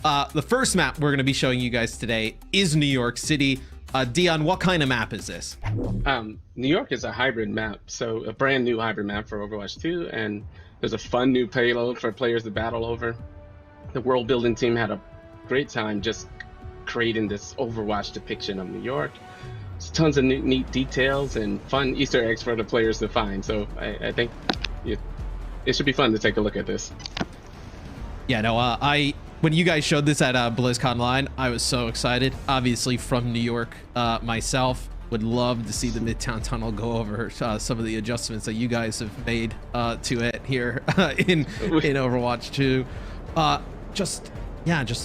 the first map we're going to be showing you guys today is New York City. Dion, what kind of map is this? New York is a hybrid map, so a brand new hybrid map for Overwatch 2, and there's a fun new payload for players to battle over. The world building team had a great time just creating this Overwatch depiction of New York. There's tons of neat details and fun Easter eggs for the players to find, so I think it should be fun to take a look at this. Yeah, no, when you guys showed this at BlizzCon Line, I was so excited. Obviously from New York myself, would love to see the Midtown Tunnel go over some of the adjustments that you guys have made to it here in Overwatch 2. Just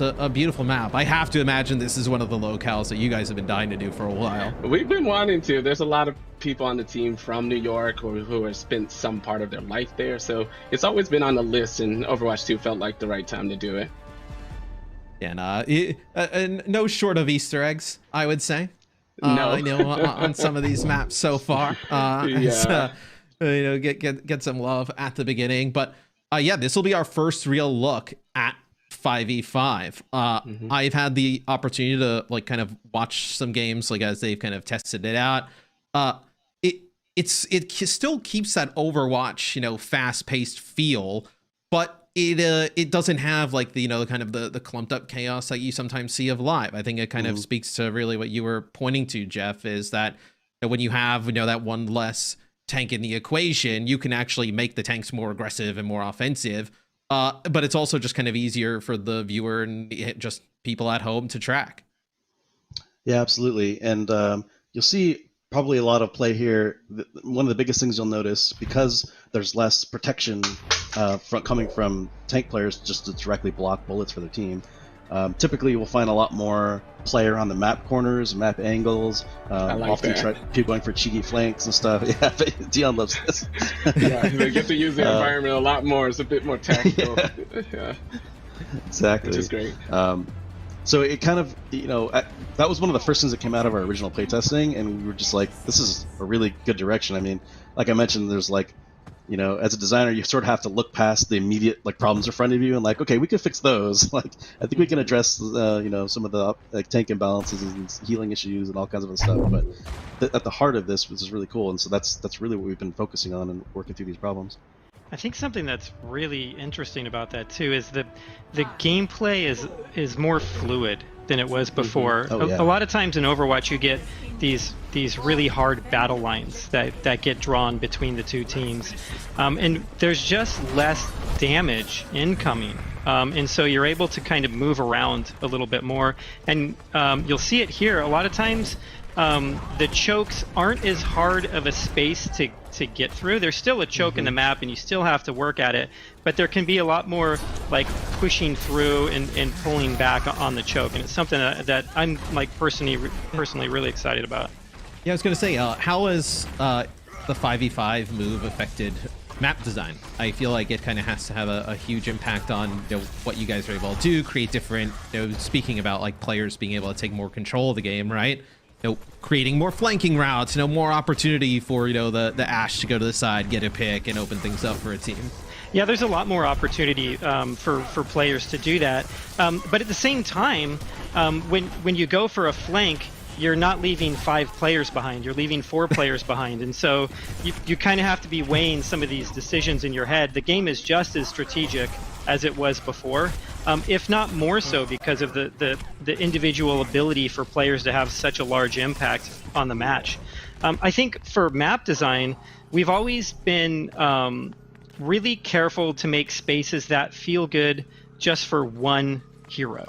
a beautiful map. I have to imagine this is one of the locales that you guys have been dying to do for a while. We've been wanting to. There's a lot of people on the team from New York who have spent some part of their life there, so it's always been on the list, and Overwatch 2 felt like the right time to do it. And no short of Easter eggs, I would say. No, I know on some of these maps so far. Yeah. Get some love at the beginning, but yeah, this will be our first real look at 5v5. I've had the opportunity to kind of watch some games as they've kind of tested it out. It still keeps that Overwatch fast-paced feel, but it doesn't have the clumped up chaos that you sometimes see of live. I think it kind of speaks to really what you were pointing to, Jeff, is that when you have that one less tank in the equation, you can actually make the tanks more aggressive and more offensive. But it's also just kind of easier for the viewer and just people at home to track. Yeah, absolutely. And you'll see probably a lot of play here. One of the biggest things you'll notice, because there's less protection coming from tank players just to directly block bullets for their team. Typically, we'll find a lot more player on the map corners, map angles. Often people going for cheeky flanks and stuff. Yeah, Dion loves this. Yeah, they get to use the environment a lot more. It's a bit more tactical. Yeah. Exactly. Which is great. So it kind of, that was one of the first things that came out of our original playtesting, and we were just like, this is a really good direction. I mean, like I mentioned, there's as a designer, you sort of have to look past the immediate problems in front of you and okay, we could fix those. I think we can address some of the tank imbalances and healing issues and all kinds of other stuff. But at the heart of this is really cool, and so that's really what we've been focusing on and working through these problems. I think something that's really interesting about that too is that the gameplay is more fluid than it was before. Oh, yeah. A lot of times in Overwatch you get these really hard battle lines that get drawn between the two teams, and there's just less damage incoming, and so you're able to kind of move around a little bit more, and you'll see it here a lot of times. The chokes aren't as hard of a space to get through. There's still a choke in the map and you still have to work at it, but there can be a lot more pushing through and pulling back on the choke, and it's something that I'm personally really excited about. Yeah, I was going to say, how has the 5v5 move affected map design? I feel like it kind of has to have a huge impact on what you guys are able to do, create different, speaking about players being able to take more control of the game, right? Creating more flanking routes, more opportunity for the Ashe to go to the side, get a pick, and open things up for a team. Yeah, there's a lot more opportunity for players to do that. But at the same time, when you go for a flank, you're not leaving 5 players behind. You're leaving 4 players behind, and so you kind of have to be weighing some of these decisions in your head. The game is just as strategic as it was before, if not more so, because of the individual ability for players to have such a large impact on the match. I think for map design, we've always been really careful to make spaces that feel good just for one hero.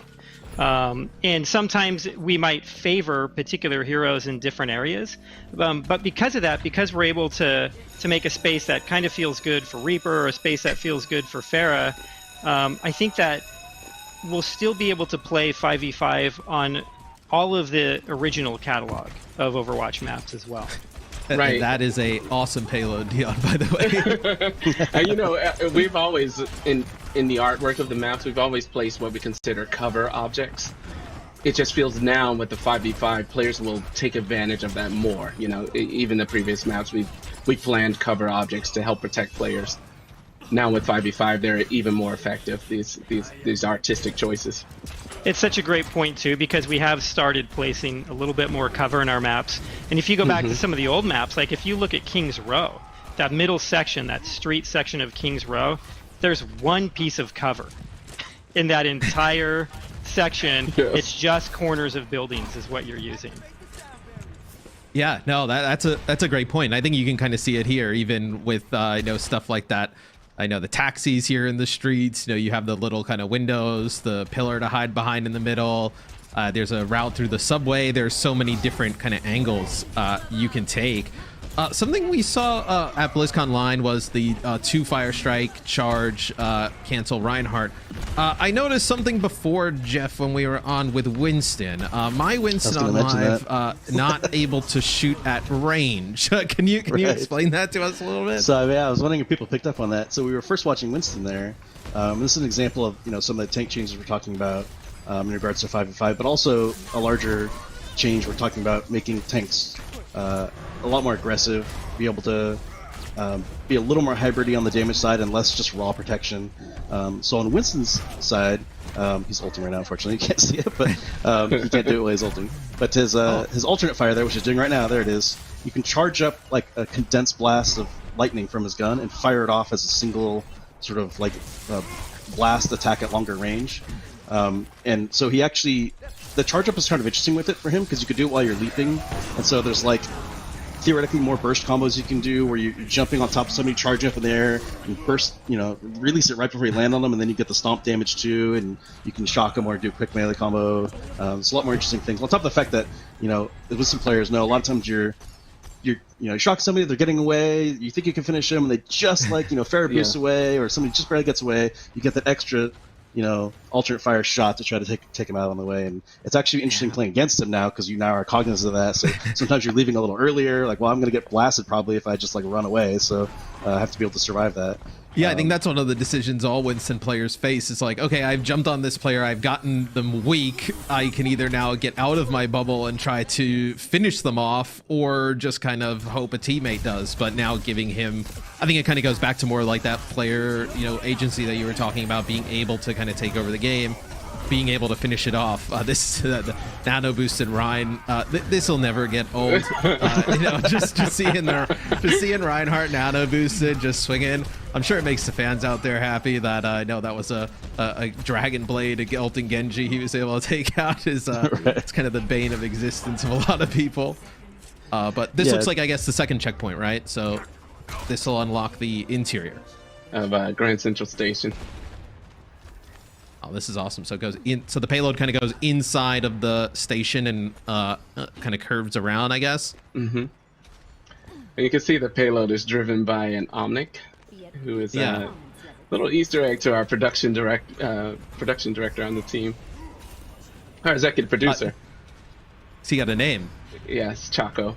And sometimes we might favor particular heroes in different areas, but because of that, because we're able to make a space that kind of feels good for Reaper or a space that feels good for Pharah, I think that we'll still be able to play 5v5 on all of the original catalog of Overwatch maps as well. Right. That is a awesome payload, Dion, by the way. We've always, in the artwork of the maps, we've always placed what we consider cover objects. It just feels now with the 5v5, players will take advantage of that more. Even the previous maps, we planned cover objects to help protect players. now with 5v5, they're even more effective. These artistic choices. It's such a great point too, because we have started placing a little bit more cover in our maps. And if you go back to some of the old maps, like if you look at King's Row, that middle section, that street section of King's Row, there's one piece of cover in that entire section. Yes. It's just corners of buildings is what you're using. Yeah, no, that's a great point. I think you can kind of see it here, even with stuff like that. I know the taxis here in the streets. You have the little kind of windows, the pillar to hide behind in the middle. There's a route through the subway. There's so many different kind of angles you can take. Something we saw at BlizzCon Line was the 2 fire strike, charge, cancel Reinhardt. I noticed something before, Jeff, when we were on with Winston. My Winston on live not able to shoot at range. Can you explain that to us a little bit? So yeah, I was wondering if people picked up on that. So we were first watching Winston there. This is an example of some of the tank changes we're talking about in regards to 5v5, but also a larger change we're talking about making tanks a lot more aggressive, be able to be a little more hybridy on the damage side and less just raw protection. So on Winston's side, he's ulting right now, unfortunately. You can't see it, but he can't do it while he's ulting. But his alternate fire there, which he's doing right now, there it is. You can charge up like a condensed blast of lightning from his gun and fire it off as a single sort of like blast attack at longer range. And so he actually, the charge up is kind of interesting with it for him because you could do it while you're leaping. And so there's like theoretically more burst combos you can do where you're jumping on top of somebody, charging up in the air, and burst, release it right before you land on them, and then you get the stomp damage too, and you can shock them or do a quick melee combo. It's a lot more interesting things. On top of the fact that, with some players know, a lot of times you shock somebody, they're getting away, you think you can finish them, and they just Farrah boosts away, or somebody just barely gets away, you get that extra alternate fire shot to try to take him out on the way. And it's actually interesting playing against him now because you now are cognizant of that. So sometimes you're leaving a little earlier, like, well, I'm going to get blasted probably if I just run away. So I have to be able to survive that. Yeah, I think that's one of the decisions all Winston players face. It's like, okay, I've jumped on this player, I've gotten them weak. I can either now get out of my bubble and try to finish them off, or just kind of hope a teammate does. But now giving him, I think it kind of goes back to more like that player, agency that you were talking about, being able to kind of take over the game, being able to finish it off. This the nano boosted Ryan. This will never get old. Just seeing Reinhardt nano boosted, just swinging. I'm sure it makes the fans out there happy that I know that was a Dragon Blade, a Gelton Genji he was able to take out. It's kind of the bane of existence of a lot of people. But this looks like, I guess, the second checkpoint, right? So this will unlock the interior of Grand Central Station. Oh, this is awesome. So it goes in. So the payload kind of goes inside of the station and kind of curves around, I guess. Mm-hmm. And you can see the payload is driven by an Omnic, who is a little Easter egg to our production director on the team. Our executive producer. So he got a name. Yes, Chaco.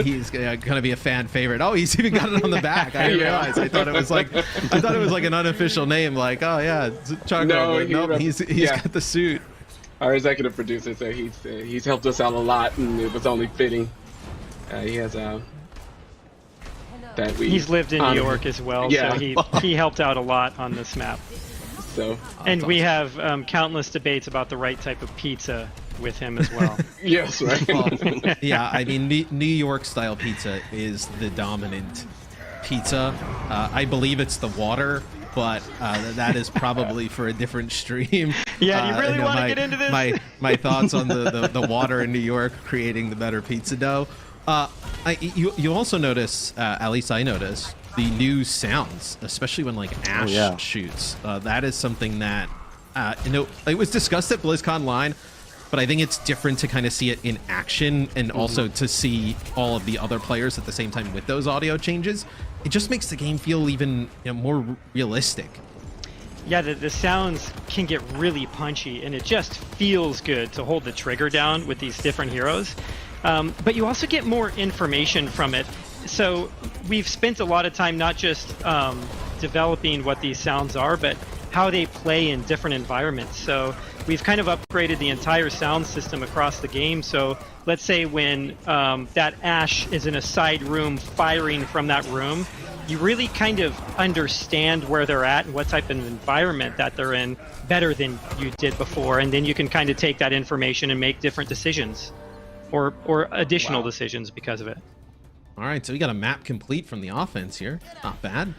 He's gonna be a fan favorite. Oh, he's even got it on the back. I didn't realize. I thought it was like an unofficial name. Like, oh yeah, Chaco. No, nope, he's got the suit. Our executive producer said he's helped us out a lot, and it was only fitting. He has he's lived in New York as well, so he helped out a lot on this map. So, and we have countless debates about the right type of pizza with him as well. Yes, right. Well, yeah, I mean, New York style pizza is the dominant pizza. I believe it's the water, but that is probably for a different stream. Yeah, you really want to get into this? My thoughts on the water in New York creating the better pizza dough. You also notice, at least I noticed, the new sounds, especially when Ashe shoots. That is something that it was discussed at BlizzCon Line, but I think it's different to kind of see it in action and also to see all of the other players at the same time with those audio changes. It just makes the game feel even more realistic. Yeah, the sounds can get really punchy, and it just feels good to hold the trigger down with these different heroes. But you also get more information from it. So we've spent a lot of time not just developing what these sounds are, but how they play in different environments. So we've kind of upgraded the entire sound system across the game. So let's say when that Ashe is in a side room firing from that room, you really kind of understand where they're at and what type of environment that they're in better than you did before, and then you can kind of take that information and make different decisions or additional decisions because of it. All right, so we got a map complete from the offense here. Not bad.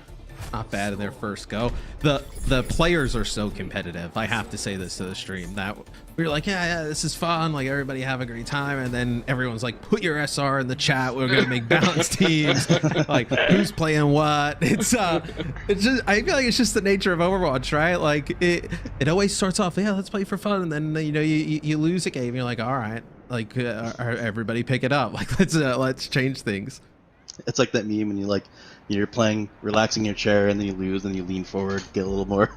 Not bad in their first go. The players are so competitive. I have to say this to the stream that we were like, yeah, this is fun. Like, everybody have a great time. And then everyone's like, put your SR in the chat. We're gonna make balanced teams. Like, who's playing what? It's just, I feel like it's just the nature of Overwatch, right? Like, it always starts off, yeah, let's play for fun, and then you know you lose a game. You're like, all right, like everybody pick it up. Like, let's change things. It's like that meme when you're playing, relaxing in your chair, and then you lose, and you lean forward, get a little more,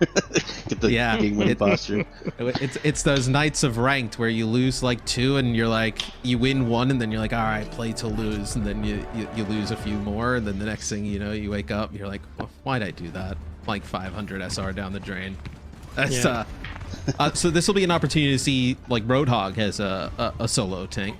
get the game winning posture. It's those nights of ranked where you lose like 2, and you're like, you win 1, and then you're like, all right, play to lose, and then you lose a few more, and then the next thing you know, you wake up, you're like, well, why'd I do that? Like 500 SR down the drain. That's so this will be an opportunity to see, like, Roadhog has a solo tank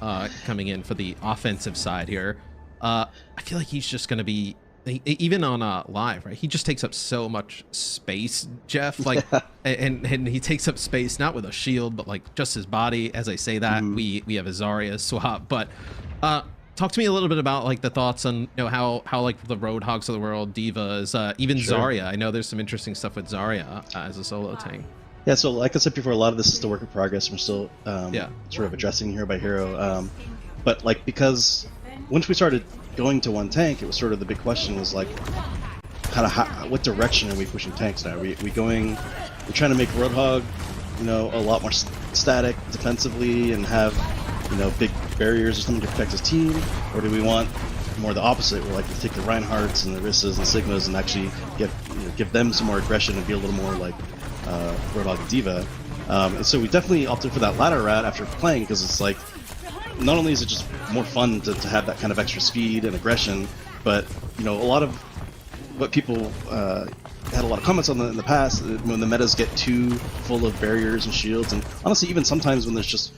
coming in for the offensive side here. I feel like he's just going to be, even on live, right? He just takes up so much space, Jeff. Like, and he takes up space not with a shield, but like just his body. As I say that, we have a Zarya swap. But talk to me a little bit about like the thoughts on how like the Roadhogs of the world, Divas, even Zarya. I know there's some interesting stuff with Zarya as a solo tank. Yeah, so like I said before, a lot of this is still work in progress. We're still sort of addressing hero by hero. But like, because once we started going to one tank, it was sort of the big question was like, kind of what direction are we pushing tanks now? We're trying to make Roadhog, a lot more static defensively and have, big barriers or something to protect his team, or do we want more the opposite? We're like to take the Reinhardts and the Rissas and Sigmas and actually give them some more aggression and be a little more like Roadhog and Diva. And so we definitely opted for that latter route after playing, because it's like, not only is it just more fun to have that kind of extra speed and aggression, but a lot of what people had a lot of comments on in the past, when the metas get too full of barriers and shields, and honestly even sometimes when there's just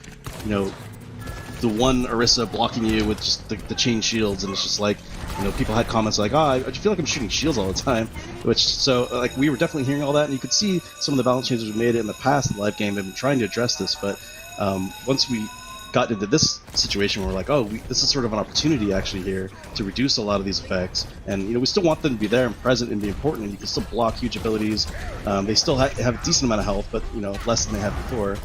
the one Orisa blocking you with just the chain shields, and it's just like, people had comments like, oh, I feel like I'm shooting shields all the time, like we were definitely hearing all that, and you could see some of the balance changes we made in the past in the live game and trying to address this. But once we got into this situation where we're like, this is sort of an opportunity actually here to reduce a lot of these effects, and we still want them to be there and present and be important, and you can still block huge abilities. They still have a decent amount of health, but less than they had before.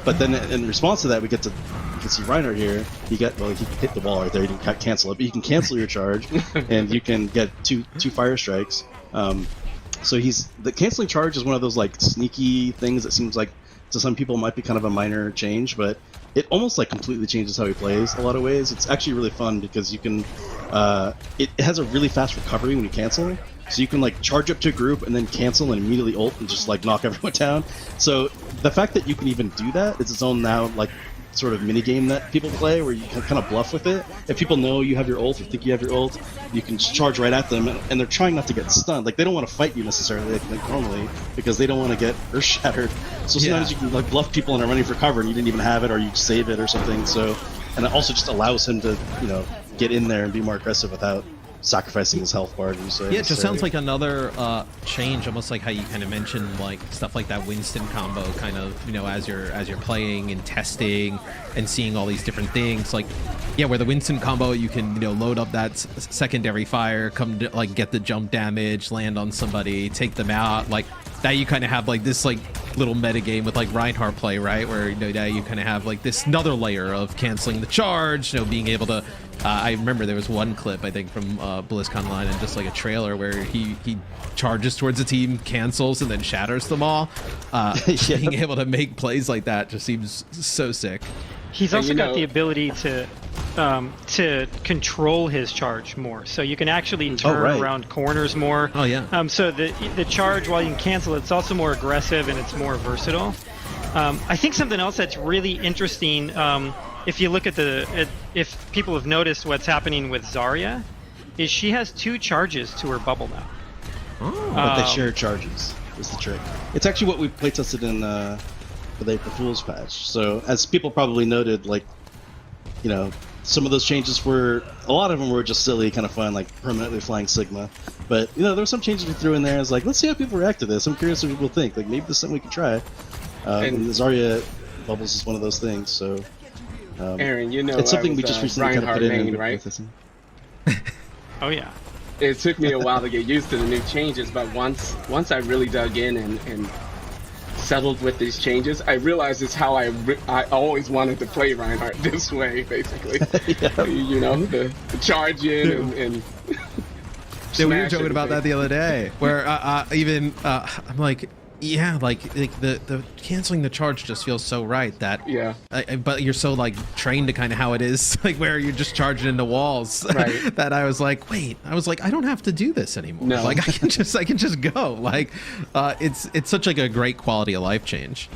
But then in response to that, you can see Reinhardt here. He hit the wall right there. He didn't cancel it, but you can cancel your charge, and you can get two fire strikes. So the canceling charge is one of those like sneaky things that seems like to some people might be kind of a minor change, but it almost like completely changes how he plays a lot of ways. It's actually really fun because you can, it has a really fast recovery when you cancel. So you can like charge up to a group and then cancel and immediately ult and just like knock everyone down. So the fact that you can even do that is its own now like sort of mini game that people play where you can kind of bluff with it. If people know you have your ult or think you have your ult, you can just charge right at them, and they're trying not to get stunned. Like, they don't want to fight you necessarily like normally, because they don't want to get earth shattered. So sometimes you can like bluff people and are running for cover and you didn't even have it, or you save it or something. So, and it also just allows him to get in there and be more aggressive without sacrificing his health bar. Yeah, it just sounds like another change, almost like how you kind of mentioned like stuff like that Winston combo, kind of as you're playing and testing and seeing all these different things. Like, yeah, where the Winston combo, you can load up that secondary fire, come to, like, get the jump damage, land on somebody, take them out. Like, now you kind of have like this like little meta game with like Reinhardt play, right? Where now you kind of have like this another layer of canceling the charge, being able to. I remember there was one clip, I think, from BlizzCon Line, and just like a trailer where he charges towards the team, cancels, and then shatters them all. Being able to make plays like that just seems so sick. He's also got the ability to control his charge more, so you can actually turn around corners more. Oh yeah. So the charge, while you can cancel, it's also more aggressive and it's more versatile. I think something else that's really interesting, if you look at if people have noticed what's happening with Zarya, is she has 2 charges to her bubble now. Oh, but they share charges is the trick. It's actually what we playtested in the April Fool's patch. So as people probably noted, like some of those changes were, a lot of them were just silly, kind of fun, like permanently flying Sigma. But there were some changes we threw in there. I was like, let's see how people react to this. I'm curious what people think. Like maybe this is something we could try. And Zarya bubbles is one of those things. So Aaron, it's something we just recently kind of put in, right? Oh yeah. It took me a while to get used to the new changes, but once I really dug in and settled with these changes, I realized it's how I always wanted to play Reinhardt this way, basically. Yeah. The charge in and we were joking about that the other day, where I'm like, yeah, like the canceling the charge just feels so right that but you're so like trained to kind of how it is, like where you're just charging into walls, right? That I was like, I don't have to do this anymore. No. Like I can just go. Like it's such like a great quality of life change.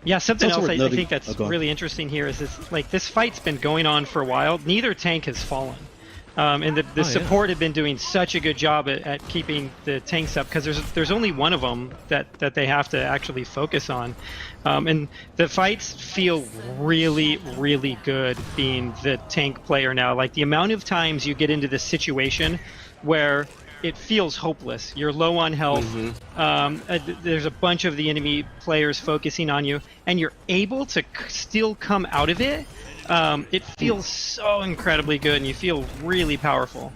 Yeah, something else I think that's really interesting here is this fight's been going on for a while. Neither tank has fallen. And the support have been doing such a good job at keeping the tanks up, because there's only one of them that they have to actually focus on. And the fights feel really, really good being the tank player now. Like the amount of times you get into this situation where it feels hopeless. You're low on health. There's a bunch of the enemy players focusing on you, and you're able to still come out of it. It feels so incredibly good, and you feel really powerful.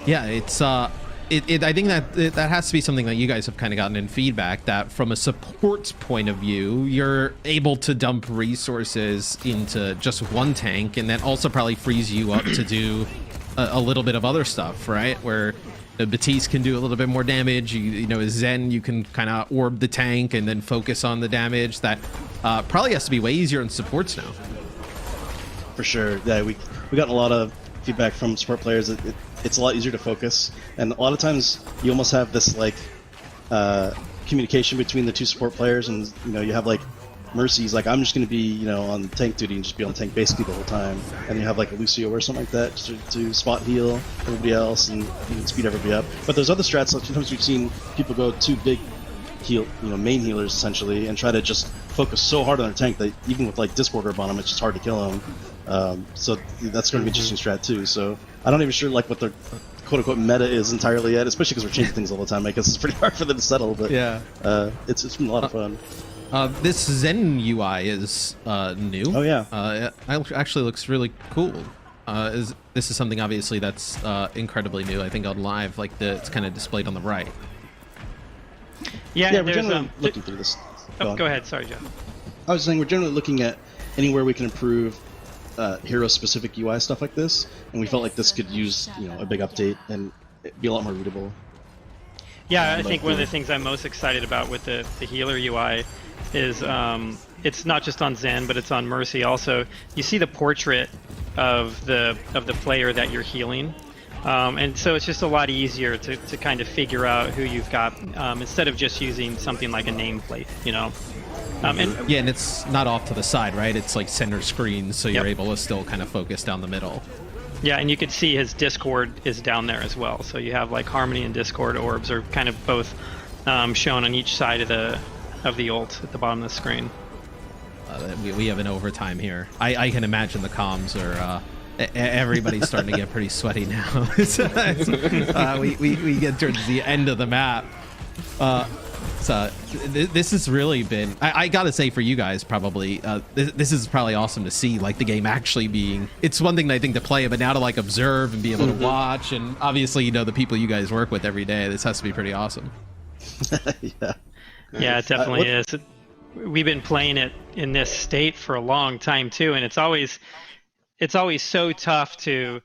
Yeah, it's I think that has to be something that you guys have kind of gotten in feedback, that from a support point of view, you're able to dump resources into just one tank, and that also probably frees you up to do a little bit of other stuff, right? Where Batiste can do a little bit more damage. Zen, you can kind of orb the tank and then focus on the damage. That probably has to be way easier in supports now. For sure. Yeah, we got a lot of feedback from support players that it's a lot easier to focus, and a lot of times you almost have this like communication between the two support players, and you have like Mercy's like, I'm just going to be on tank duty and just be on tank basically the whole time, and you have like a Lucio or something like that just to spot heal everybody else and speed everybody up. But there's other strats. Like sometimes we've seen people go too big heal, main healers essentially, and try to just focus so hard on their tank that even with like Discord orb on them, it's just hard to kill them. So that's going to be an interesting strat too. So I'm not even sure like what their quote-unquote meta is entirely yet, especially because we're changing things all the time. I guess it's pretty hard for them to settle, but it's been a lot of fun. This Zen UI is new. Oh yeah, it actually looks really cool. This is something obviously that's incredibly new. I think on live, like it's kind of displayed on the right. Yeah, we're generally looking through this. Go ahead. Sorry, Jeff. I was saying we're generally looking at anywhere we can improve hero-specific UI stuff like this, and we felt like this could use a big update and be a lot more readable. Yeah, I think one of the things I'm most excited about with the healer UI is it's not just on Zen, but it's on Mercy also. You see the portrait of the player that you're healing. And so it's just a lot easier to kind of figure out who you've got instead of just using something like a nameplate, and it's not off to the side, right? It's like center screen, so you're able to still kind of focus down the middle. Yeah, and you can see his Discord is down there as well. So you have like Harmony and Discord orbs are kind of both shown on each side of the ult at the bottom of the screen. We have an overtime here. I can imagine the comms are. Everybody's starting to get pretty sweaty now. We get towards the end of the map. So this has really been, I gotta say, for you guys probably, this is probably awesome to see, like the game actually being, it's one thing I think to play, but now to like observe and be able to watch, and obviously the people you guys work with every day, this has to be pretty awesome. Yeah, it definitely is. We've been playing it in this state for a long time too, and it's always so tough to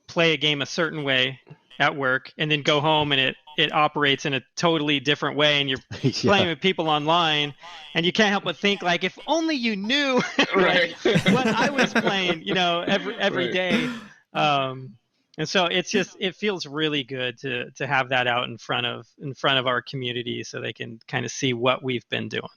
play a game a certain way at work and then go home and it operates in a totally different way, and you're playing with people online, and you can't help but think like, if only you knew like, what I was playing, every day. And so it feels really good to have that out in front of our community so they can kind of see what we've been doing.